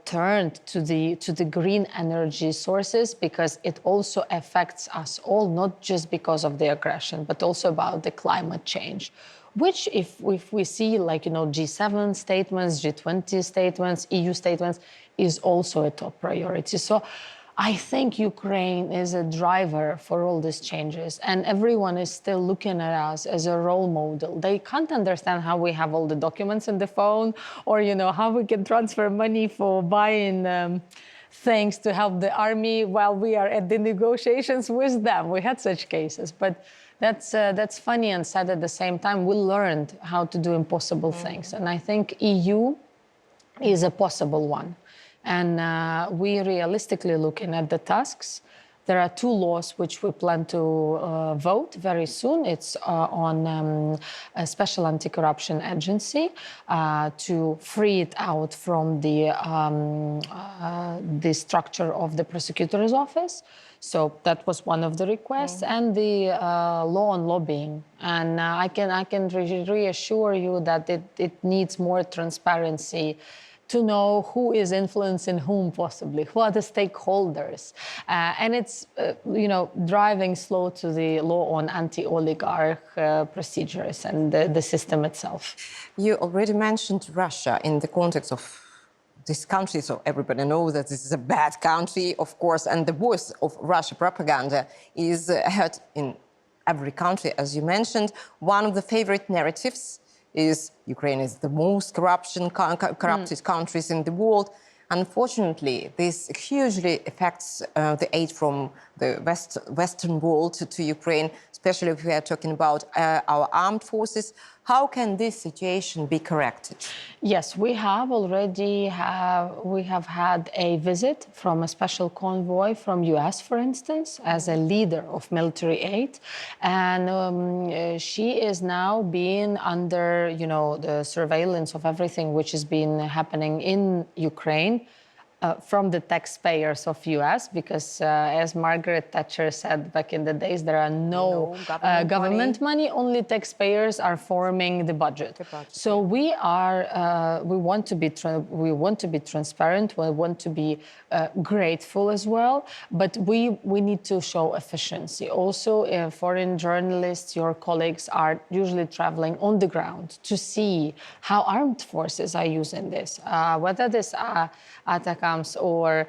turned to the green energy sources, because it also affects us all, not just because of the aggression, but also about the climate change, which if we see G7 statements, G20 statements, EU statements, is also a top priority. So I think Ukraine is a driver for all these changes, and everyone is still looking at us as a role model. They can't understand how we have all the documents in the phone, or how we can transfer money for buying things to help the army while we are at the negotiations with them. We had such cases, but that's funny and sad at the same time. We learned how to do impossible things, and I think EU is a possible one. And we realistically looking at the tasks. There are two laws which we plan to vote very soon. It's on a special anti-corruption agency to free it out from the structure of the prosecutor's office. So that was one of the requests, and the law on lobbying. And I can reassure you that it needs more transparency to know who is influencing whom possibly, who are the stakeholders. And it's, driving slow to the law on anti-oligarch procedures and the system itself. You already mentioned Russia in the context of this country, so everybody knows that this is a bad country, of course, and the voice of Russia propaganda is heard in every country, as you mentioned. One of the favorite narratives is Ukraine is the most corrupted countries in the world. Unfortunately, this hugely affects the aid from the Western world to Ukraine, especially if we are talking about our armed forces. How can this situation be corrected? Yes, we have had a visit from a special convoy from US, for instance, as a leader of military aid. And she is now being under, the surveillance of everything which has been happening in Ukraine. From the taxpayers of US, because as Margaret Thatcher said back in the days, there are no government money, only taxpayers are forming the budget. So we want to be transparent, we want to be grateful as well, but we need to show efficiency. Also, foreign journalists, your colleagues are usually traveling on the ground to see how armed forces are using this, whether this Atacams or,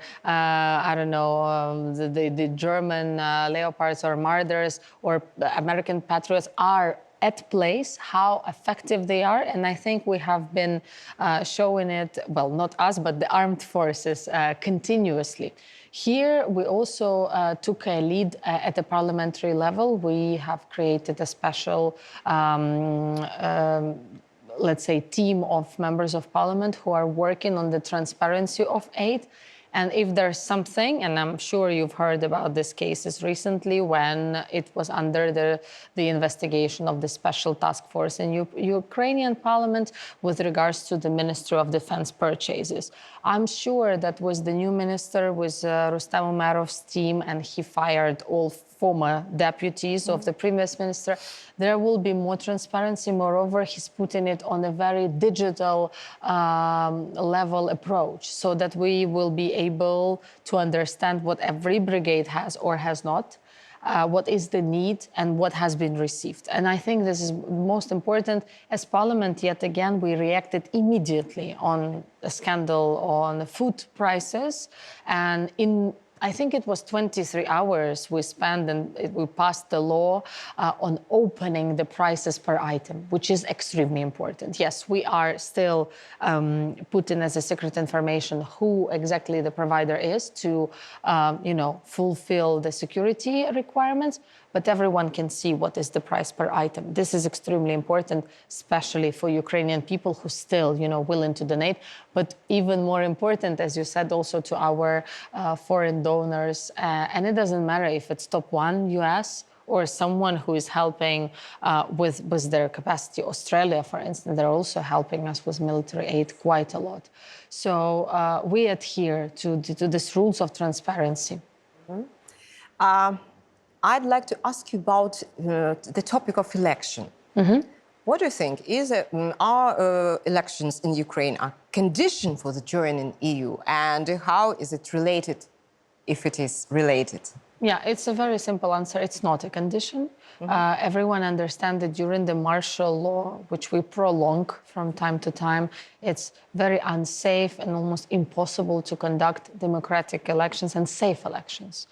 the German Leopards or Marders or American Patriots are at place, how effective they are. And I think we have been showing it, well, not us, but the armed forces continuously. Here, we also took a lead at the parliamentary level. We have created a special let's say, team of members of parliament who are working on the transparency of aid. And if there's something, and I'm sure you've heard about these cases recently when it was under the investigation of the special task force in Ukrainian parliament with regards to the Ministry of Defense purchases. I'm sure that was the new minister, was Rustem Umerov's team, and he fired all former deputies of the previous minister. There will be more transparency. Moreover, he's putting it on a very digital level approach so that we will be able to understand what every brigade has or has not, what is the need and what has been received. And I think this is most important. As Parliament, yet again, we reacted immediately on a scandal on food prices, and I think it was 23 hours we spent and we passed the law on opening the prices per item, which is extremely important. Yes, we are still putting as a secret information who exactly the provider is to, fulfill the security requirements, but everyone can see what is the price per item. This is extremely important, especially for Ukrainian people who still, willing to donate. But even more important, as you said, also to our foreign donors. And it doesn't matter if it's top one, US, or someone who is helping with their capacity. Australia, for instance, they're also helping us with military aid quite a lot. So we adhere to these rules of transparency. Mm-hmm. I'd like to ask you about the topic of election. Mm-hmm. What do you think? Are elections in Ukraine a condition for the joining EU? And how is it related, if it is related? Yeah, it's a very simple answer. It's not a condition. Mm-hmm. Everyone understands that during the martial law, which we prolong from time to time, it's very unsafe and almost impossible to conduct democratic elections and safe elections.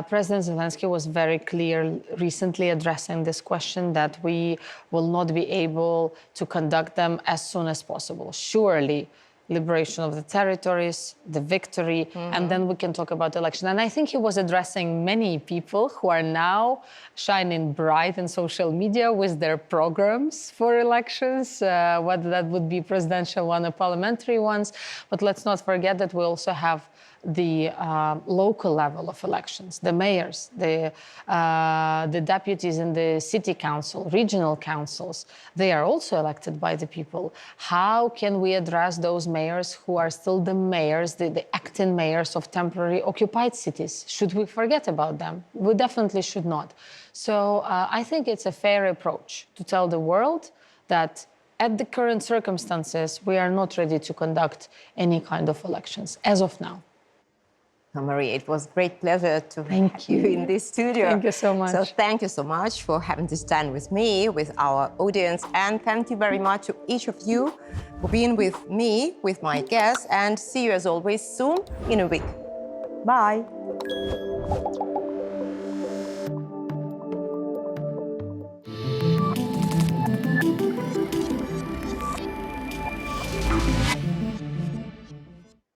President Zelensky was very clear recently addressing this question that we will not be able to conduct them as soon as possible. Surely, liberation of the territories, the victory, and then we can talk about election. And I think he was addressing many people who are now shining bright in social media with their programs for elections, whether that would be presidential one or parliamentary ones. But let's not forget that we also have the local level of elections, the mayors, the deputies in the city council, regional councils, they are also elected by the people. How can we address those mayors who are still the mayors, the acting mayors of temporary occupied cities? Should we forget about them? We definitely should not. So I think it's a fair approach to tell the world that at the current circumstances, we are not ready to conduct any kind of elections as of now. Maria, it was a great pleasure to Thank have you in this studio. Thank you so much. So thank you so much for having this time with me, with our audience, and thank you very much to each of you for being with me, with my guests, and see you as always soon in a week. Bye.